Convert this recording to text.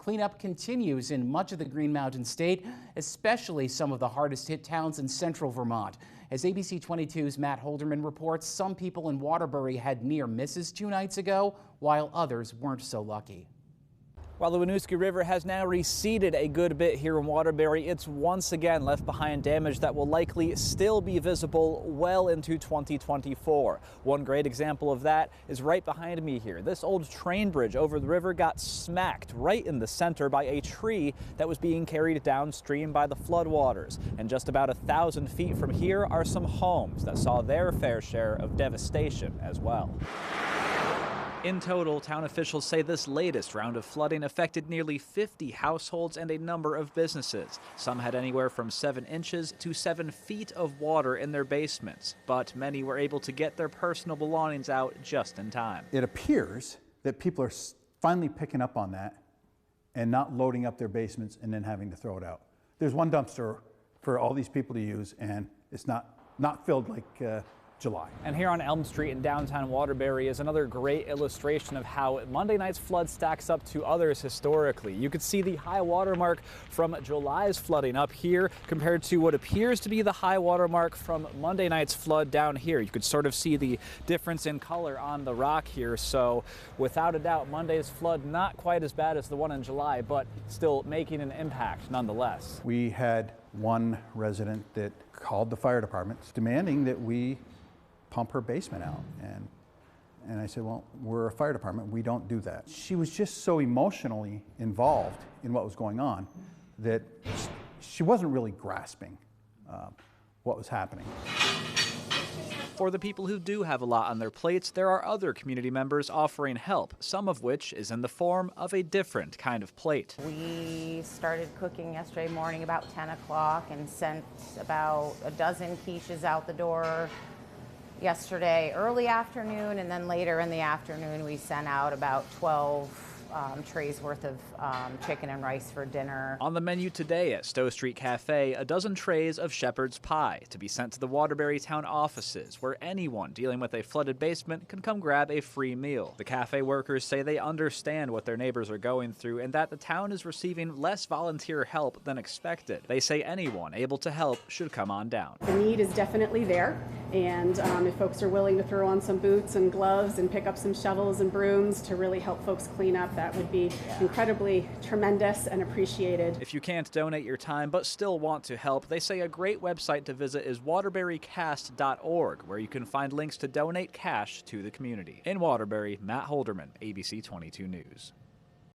cleanup continues in much of the Green Mountain State, especially some of the hardest hit towns in central Vermont. As ABC 22's Matt Holderman reports, some people in Waterbury had near misses 2 nights ago, while others weren't so lucky. While the Winooski River has now receded a good bit here in Waterbury, it's once again left behind damage that will likely still be visible well into 2024. One great example of that is right behind me here. This old train bridge over the river got smacked right in the center by a tree that was being carried downstream by the floodwaters. And just about 1,000 feet from here are some homes that saw their fair share of devastation as well. In total, town officials say this latest round of flooding affected nearly 50 households and a number of businesses. Some had anywhere from 7 inches to 7 feet of water in their basements, but many were able to get their personal belongings out just in time. It appears that people are finally picking up on that and not loading up their basements and then having to throw it out. There's one dumpster for all these people to use, and it's not filled like July. And here on Elm Street in downtown Waterbury is another great illustration of how Monday night's flood stacks up to others historically. You could see the high water mark from July's flooding up here compared to what appears to be the high water mark from Monday night's flood down here. You could sort of see the difference in color on the rock here. So without a doubt, Monday's flood not quite as bad as the one in July, but still making an impact nonetheless. We had one resident that called the fire department demanding that we pump her basement out. And I said, well, we're a fire department, we don't do that. She was just so emotionally involved in what was going on that she wasn't really grasping what was happening. For the people who do have a lot on their plates, there are other community members offering help, some of which is in the form of a different kind of plate. We started cooking yesterday morning about 10 o'clock and sent about a dozen quiches out the door yesterday early afternoon, and then later in the afternoon we sent out about 12 trays worth of chicken and rice for dinner. On the menu today at Stowe Street Cafe, a dozen trays of shepherd's pie to be sent to the Waterbury town offices, where anyone dealing with a flooded basement can come grab a free meal. The cafe workers say they understand what their neighbors are going through and that the town is receiving less volunteer help than expected. They say anyone able to help should come on down. The need is definitely there, and if folks are willing to throw on some boots and gloves and pick up some shovels and brooms to really help folks clean up, that would be incredibly tremendous and appreciated. If you can't donate your time but still want to help, they say a great website to visit is waterburycast.org, where you can find links to donate cash to the community. In Waterbury, Matt Holderman, ABC 22 News.